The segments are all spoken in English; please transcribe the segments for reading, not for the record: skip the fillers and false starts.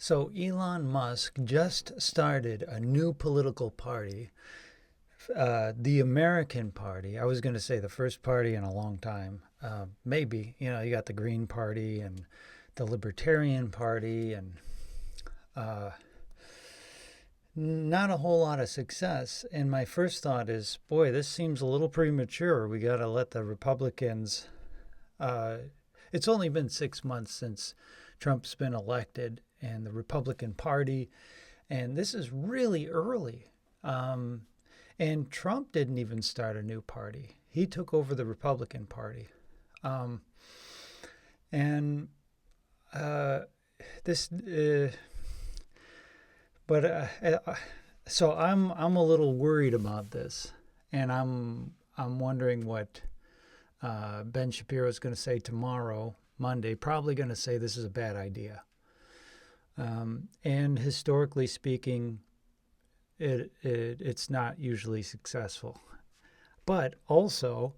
So Elon Musk just started a new political party, the American Party. I was going to say the first party in a long time. Maybe, you got the Green Party and the Libertarian Party, and uh, not a whole lot of success. And my first thought is, boy, this seems a little premature. We got to let the Republicans. Uh, it's only been 6 months since Trump's been elected, and the Republican Party, and this is really early. Um, and Trump didn't even start a new party. He took over the Republican Party. Um, and uh, this, but so I'm a little worried about this, and I'm wondering what Ben Shapiro is going to say tomorrow, Monday. Probably going to say this is a bad idea. And historically speaking, it's not usually successful. But also,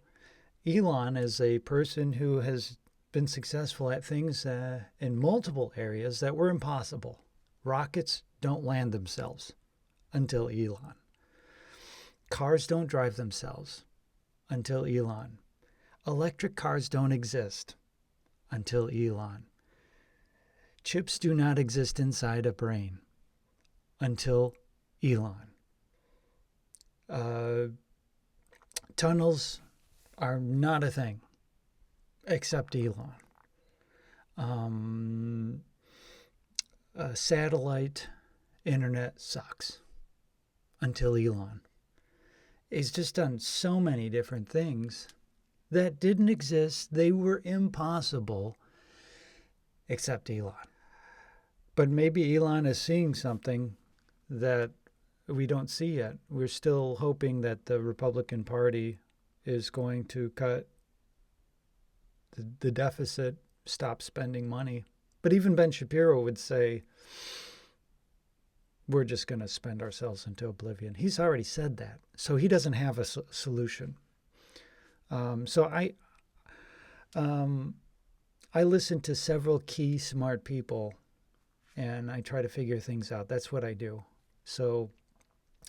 Elon is a person who has been successful at things in multiple areas that were impossible. Rockets don't land themselves until Elon. Cars don't drive themselves until Elon. Electric cars don't exist until Elon. Chips do not exist inside a brain until Elon. Tunnels are not a thing except Elon. Satellite internet sucks until Elon. He's just done so many different things that didn't exist. They were impossible except Elon. But maybe Elon is seeing something that we don't see yet. We're still hoping that the Republican Party is going to cut the deficit, stop spending money. But even Ben Shapiro would say, we're just going to spend ourselves into oblivion. He's already said that. So he doesn't have a solution. So I listen to several key smart people, and I try to figure things out. That's what I do. So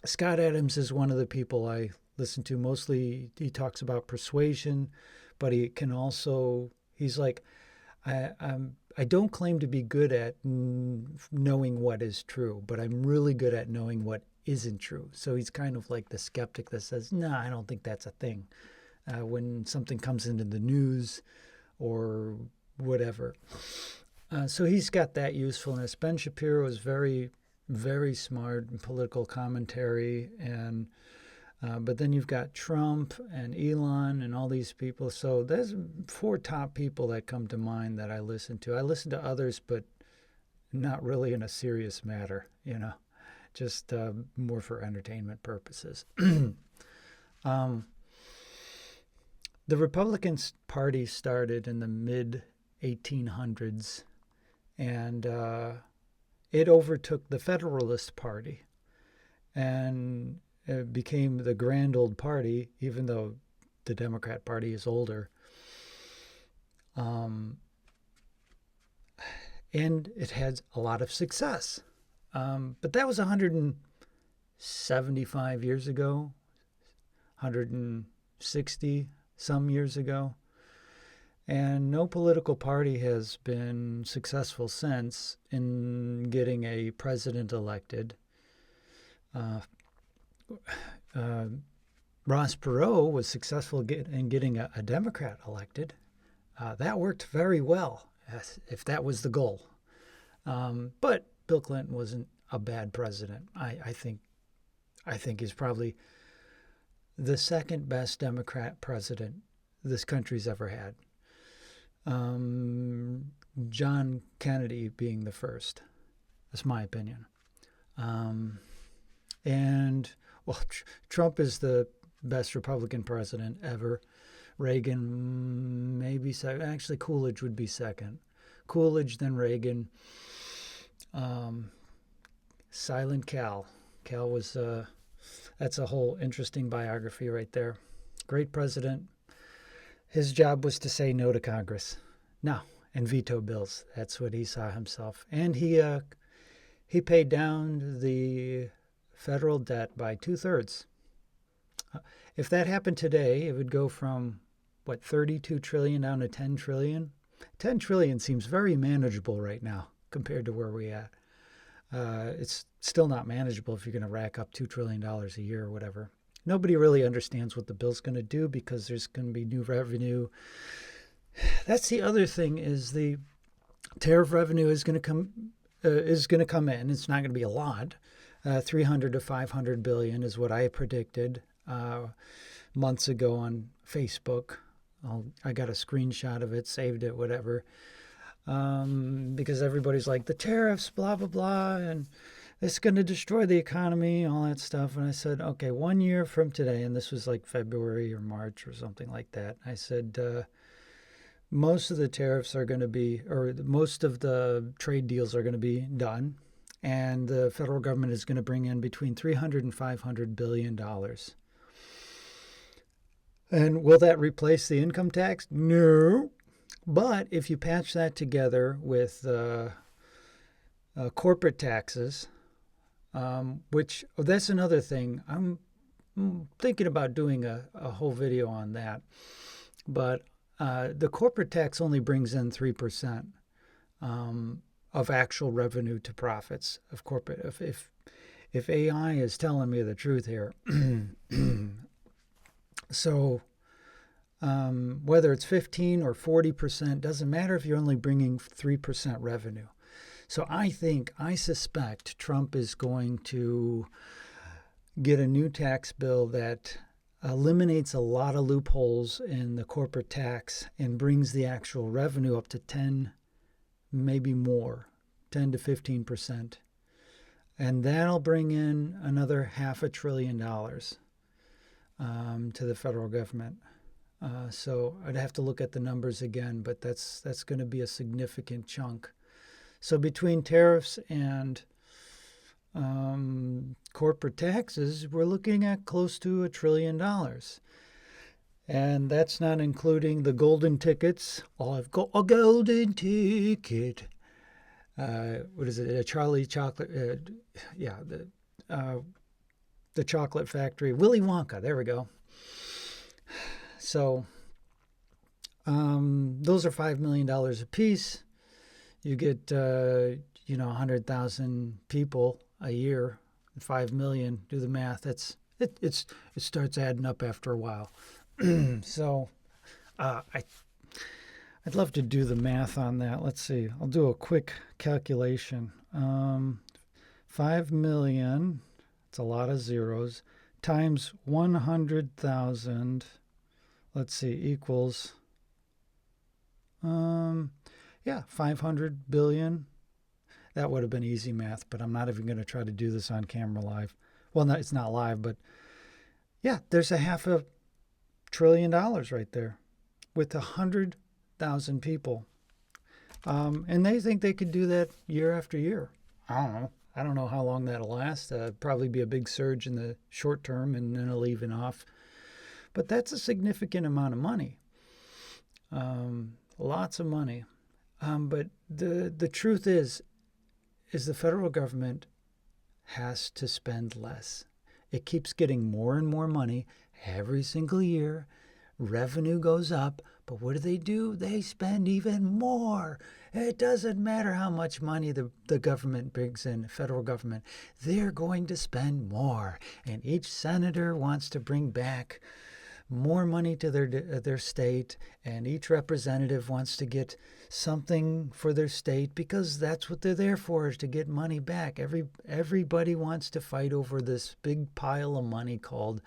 Scott Adams is one of the people I listen to. Mostly he talks about persuasion, but he's like, I don't claim to be good at knowing what is true, but I'm really good at knowing what isn't true. So he's kind of like the skeptic that says, no, I don't think that's a thing. When something comes into the news or whatever. So he's got that usefulness. Ben Shapiro is very, very smart in political commentary, and but then you've got Trump and Elon and all these people. So there's four top people that come to mind that I listen to. I listen to others, but not really in a serious matter, just more for entertainment purposes. The Republican Party started in the mid 1800s, and it overtook the Federalist Party, and it became the grand old party, even though the Democrat Party is older. And it had a lot of success. But that was 175 years ago, 160 some years ago. And no political party has been successful since in getting a president elected. Ross Perot was successful in getting a Democrat elected. That worked very well, if that was the goal. But Bill Clinton wasn't a bad president. I think he's probably the second best Democrat president this country's ever had. John Kennedy being the first. That's my opinion. Trump is the best Republican president ever. Reagan maybe second. Actually, Coolidge would be second. Coolidge, then Reagan. Silent Cal. Cal was, that's a whole interesting biography right there. Great president. His job was to say no to Congress. No, and veto bills. That's what he saw himself. And he he paid down the federal debt by 2/3. If that happened today, it would go from, what, 32 trillion down to 10 trillion? 10 trillion seems very manageable right now compared to where we're at. It's still not manageable if you're going to rack up $2 trillion a year or whatever. Nobody really understands what the bill's going to do because there's going to be new revenue. That's the other thing, is the tariff revenue is going to come in. It's not going to be a lot. 300 to 500 billion is what I predicted months ago on Facebook. I got a screenshot of it, saved it, whatever. Because everybody's like, the tariffs, blah, blah, blah, and it's going to destroy the economy, all that stuff. And I said, okay, 1 year from today, and this was like February or March or something like that. I said, most of the tariffs are going to be, or most of the trade deals are going to be done. And the federal government is going to bring in between $300 and $500 billion. And will that replace the income tax? No. But if you patch that together with corporate taxes, which that's another thing. I'm thinking about doing a whole video on that. But the corporate tax only brings in 3% of actual revenue to profits of corporate. If AI is telling me the truth here, so whether it's 15 or 40%, doesn't matter if you're only bringing 3% revenue. So I suspect Trump is going to get a new tax bill that eliminates a lot of loopholes in the corporate tax and brings the actual revenue up to 10, maybe more, 10 to 15%. And that'll bring in another $500 billion to the federal government. So I'd have to look at the numbers again, but that's going to be a significant chunk. So between tariffs and corporate taxes, we're looking at close to $1 trillion. And that's not including the golden tickets. Oh, I've got a golden ticket. What is it? A Charlie Chocolate? The Chocolate Factory. Willy Wonka. There we go. So those are $5 million a piece. You get 100,000 people a year. 5 million. Do the math. It starts adding up after a while. So I'd love to do the math on that. Let's see. I'll do a quick calculation. 5 million. It's a lot of zeros. Times 100,000. Let's see, equals, 500 billion. That would have been easy math, but I'm not even going to try to do this on camera live. Well, no, it's not live, but yeah, there's $500 billion right there with 100,000 people. And they think they could do that year after year. I don't know. I don't know how long that'll last. Probably be a big surge in the short term, and then it'll even off. But that's a significant amount of money. Lots of money. But the truth is the federal government has to spend less. It keeps getting more and more money every single year. Revenue goes up, but what do? They spend even more. It doesn't matter how much money the government brings in, the federal government. They're going to spend more. And each senator wants to bring back more money to their state, and each representative wants to get something for their state because that's what they're there for, is to get money back. Everybody wants to fight over this big pile of money called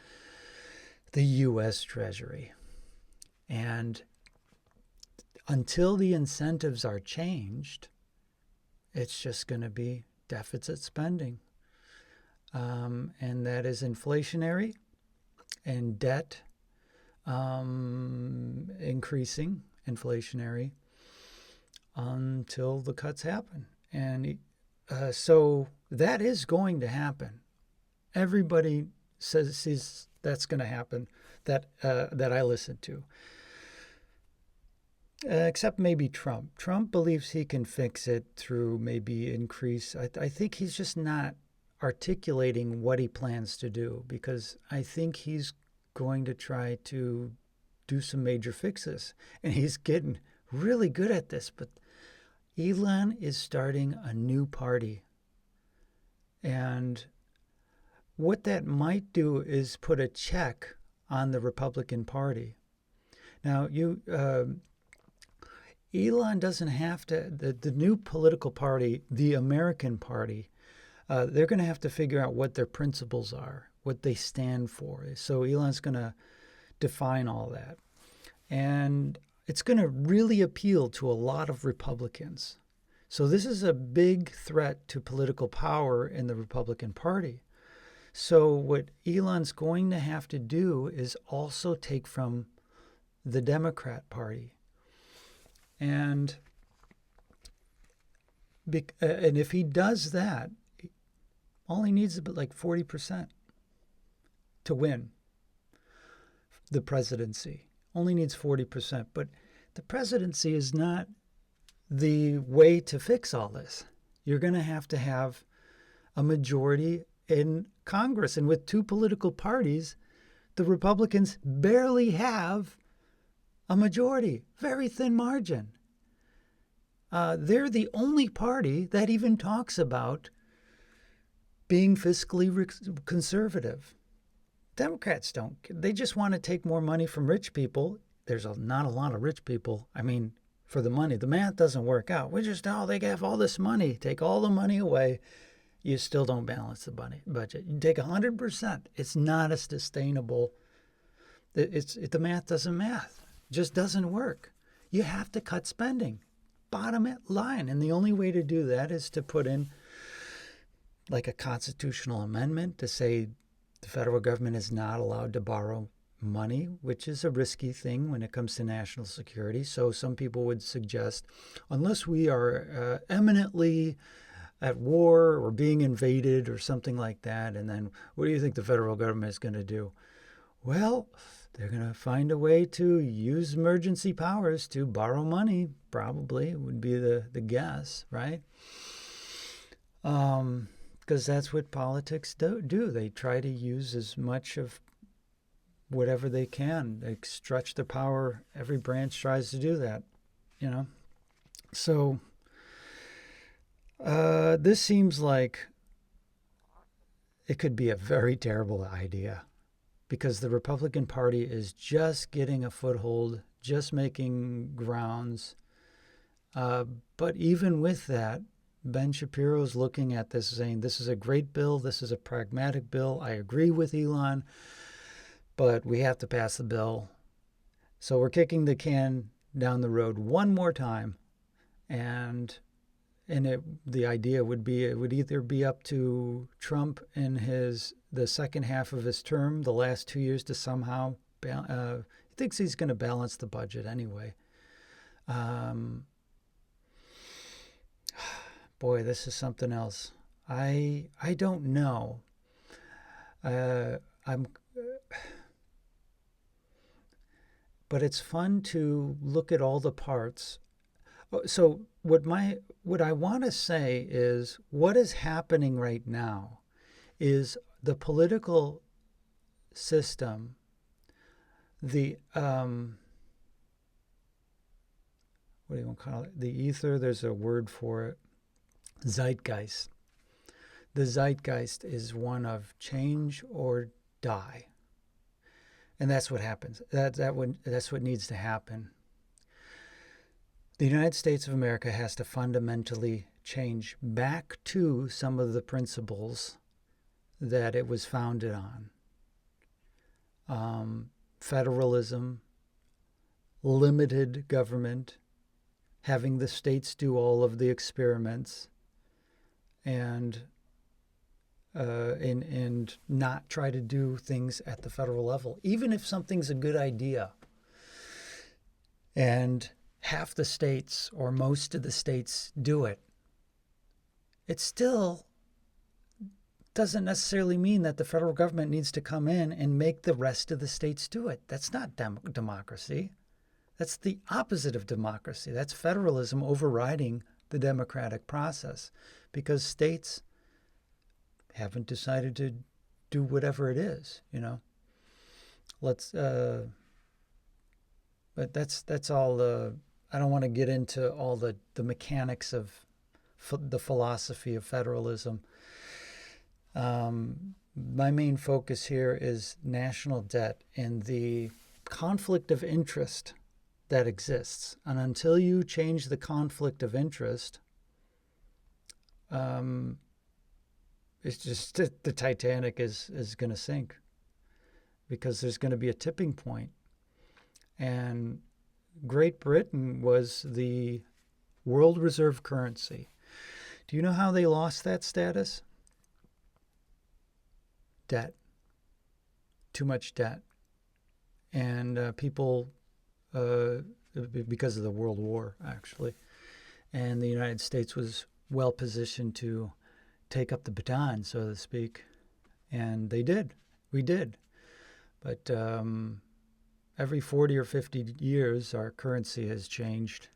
the U.S. Treasury. And until the incentives are changed, it's just going to be deficit spending. And that is inflationary and debt increasing, inflationary, until the cuts happen. And so that is going to happen. Everybody says that's going to happen, that I listen to. except maybe Trump. Trump believes he can fix it through maybe increase. I think he's just not articulating what he plans to do, because I think he's going to try to do some major fixes. And he's getting really good at this. But Elon is starting a new party. And what that might do is put a check on the Republican Party. Now, Elon doesn't have to, the new political party, the American Party, they're going to have to figure out what their principles are, what they stand for. So Elon's going to define all that. And it's going to really appeal to a lot of Republicans. So this is a big threat to political power in the Republican Party. So what Elon's going to have to do is also take from the Democrat Party. And if he does that, all he needs is like 40% to win the presidency. Only needs 40%. But the presidency is not the way to fix all this. You're going to have a majority in Congress. And with two political parties, the Republicans barely have a majority, very thin margin. They're the only party that even talks about being fiscally conservative. Democrats don't. They just want to take more money from rich people. There's not a lot of rich people. I mean, for the money. The math doesn't work out. We just, they have all this money. Take all the money away. You still don't balance the budget. You take 100%. It's not a sustainable. The math doesn't math. It just doesn't work. You have to cut spending. Bottom line. And the only way to do that is to put in like a constitutional amendment to say the federal government is not allowed to borrow money, which is a risky thing when it comes to national security. So some people would suggest, unless we are eminently at war or being invaded or something like that, and then what do you think the federal government is going to do? Well, they're going to find a way to use emergency powers to borrow money, probably, would be the guess, right? Because that's what politics do. They try to use as much of whatever they can. They stretch their power. Every branch tries to do that, So this seems like it could be a very terrible idea, because the Republican Party is just getting a foothold, just making grounds. But even with that, Ben Shapiro's looking at this saying, this is a great bill. This is a pragmatic bill. I agree with Elon, but we have to pass the bill. So we're kicking the can down the road one more time. And the idea would be it would either be up to Trump in the second half of his term, the last 2 years, to somehow he thinks he's going to balance the budget anyway. Boy, this is something else. I don't know. But it's fun to look at all the parts. So what I want to say is, what is happening right now is the political system, what do you want to call it? The ether, there's a word for it. Zeitgeist. The zeitgeist is one of change or die. And that's what happens. That's what needs to happen. The United States of America has to fundamentally change back to some of the principles that it was founded on. Federalism, limited government, having the states do all of the experiments, and not try to do things at the federal level, even if something's a good idea. And half the states or most of the states do it. It still doesn't necessarily mean that the federal government needs to come in and make the rest of the states do it. That's not democracy. That's the opposite of democracy. That's federalism overriding the democratic process because states haven't decided to do whatever it is, you know. Let's, but that's all the, I don't want to get into all the mechanics of the philosophy of federalism. My main focus here is national debt and the conflict of interest that exists. And until you change the conflict of interest, it's just the Titanic is going to sink because there's going to be a tipping point. And Great Britain was the world reserve currency. Do you know how they lost that status? Debt. Too much debt. And people, because of the World War, actually. And the United States was well positioned to take up the baton, so to speak. And they did. We did. But every 40 or 50 years, our currency has changed,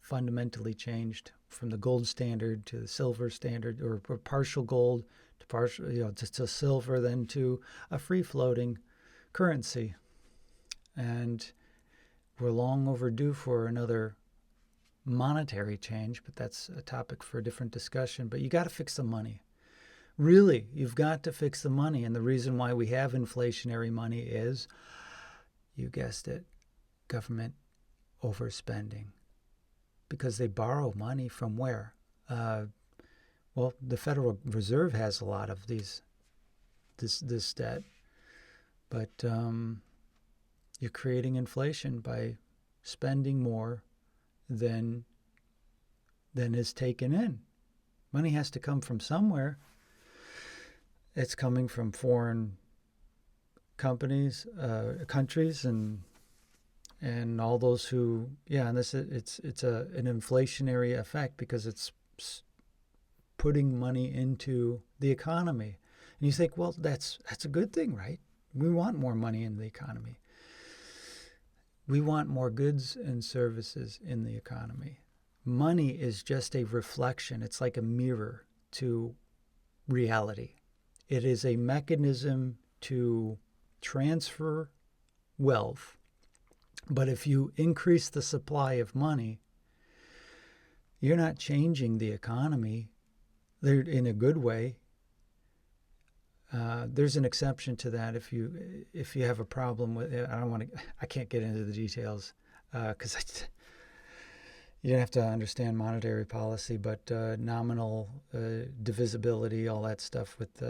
fundamentally changed, from the gold standard to the silver standard, or partial gold to partial, to silver, then to a free-floating currency. And we're long overdue for another monetary change, but that's a topic for a different discussion. But you got to fix the money. Really, you've got to fix the money. And the reason why we have inflationary money is, you guessed it, government overspending. Because they borrow money from where? Well, the Federal Reserve has a lot of this debt, but you're creating inflation by spending more than is taken in. Money has to come from somewhere. It's coming from foreign companies, countries, and all those who, and it's an inflationary effect because it's putting money into the economy. And you think, well, that's a good thing, right? We want more money in the economy. We want more goods and services in the economy. Money is just a reflection. It's like a mirror to reality. It is a mechanism to transfer wealth. But if you increase the supply of money, you're not changing the economy in a good way. There's an exception to that if you have a problem with it. I can't get into the details because you don't have to understand monetary policy, but nominal divisibility, all that stuff with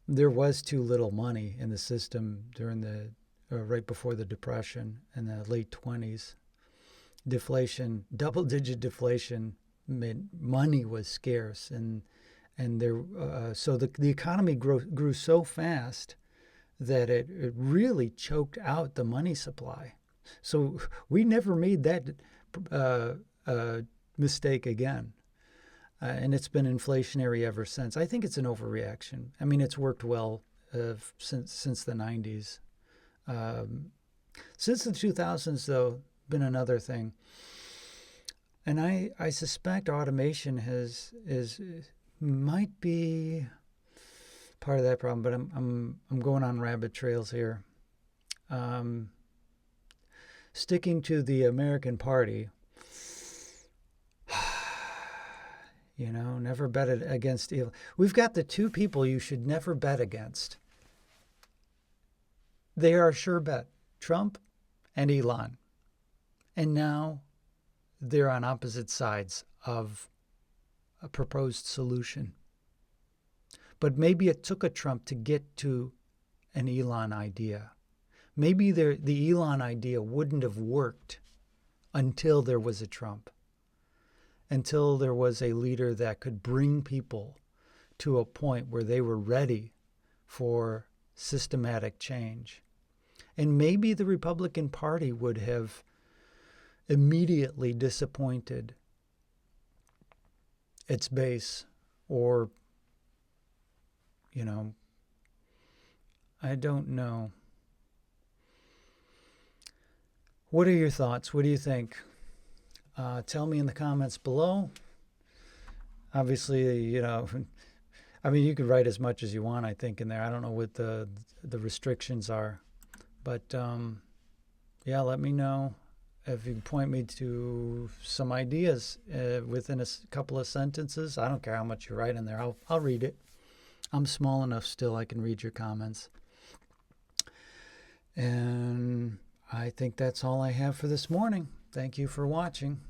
there was too little money in the system during the right before the Depression in the late 20s. Deflation, double-digit deflation, meant money was scarce, and there so the economy grew so fast that it really choked out the money supply. So we never made that mistake again. And it's been inflationary ever since. I think it's an overreaction. I mean, it's worked well since the 90s. Since the 2000s, though, been another thing. And I suspect automation might be part of that problem, but I'm going on rabbit trails here. Sticking to the American Party, never bet against evil. We've got the two people you should never bet against. They are a sure bet, Trump and Elon. And now they're on opposite sides of a proposed solution. But maybe it took a Trump to get to an Elon idea. Maybe the Elon idea wouldn't have worked until there was a Trump, until there was a leader that could bring people to a point where they were ready for systematic change. And maybe the Republican Party would have immediately disappointed its base, or, I don't know. What are your thoughts? What do you think? Tell me in the comments below. Obviously, I mean, you could write as much as you want, I think, in there. I don't know what the restrictions are. But, yeah, let me know if you can point me to some ideas within a couple of sentences. I don't care how much you write in there. I'll read it. I'm small enough still I can read your comments. And I think that's all I have for this morning. Thank you for watching.